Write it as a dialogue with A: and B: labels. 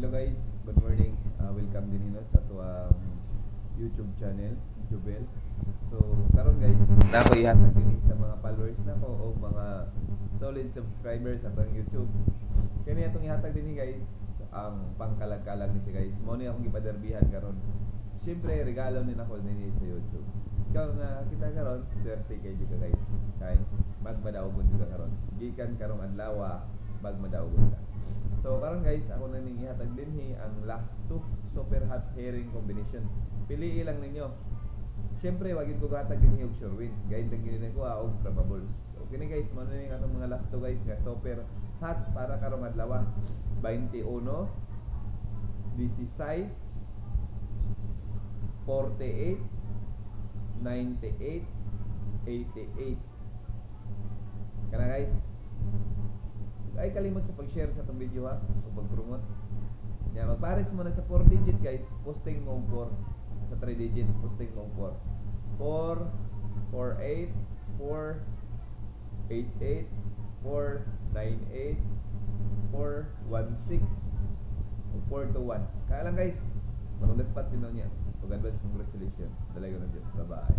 A: Hello guys, good morning. Welcome din nino sa tuwang YouTube channel, Jubel. So, karon guys, na ako ihatag din sa mga followers na ko o mga solid subscribers sa pang YouTube. Kani atong ihatag din guys, ang pangkalag-kalag ni siya guys. Mo ni akong gipaderbihan karon. Siyempre, regalo ni nako din sa YouTube. Ikaw nga kita karon, swerte kay juga guys. Kay magmadaogon juga karon. Gikan karong adlaw, magmadaogon ka. So karon guys, ako na ning ihatag dinhi ang last two super hot herring combination. Piliin lang ninyo. Siyempre, wag ko gatag dinhi og sure win. Guide lang gini ko og probables. Okay ni guys, mo na ning atong mga last two guys nga super hot para karong adlaw. 21, 16, 48, 98, 88. Kana guys. Ay kalimot sa pag-share sa itong video ha, o pag-promote. Yan, magpares mo na sa 4 digit guys, posting mo 4. Sa 3 digit, posting mo 4. 4, 48, 4, 88, 4, 98, 4, 16, 4 to 1. Kaya lang guys, maganda spot din niya. Pag-advance congratulations. Dalayo ng Diyos. Bye-bye.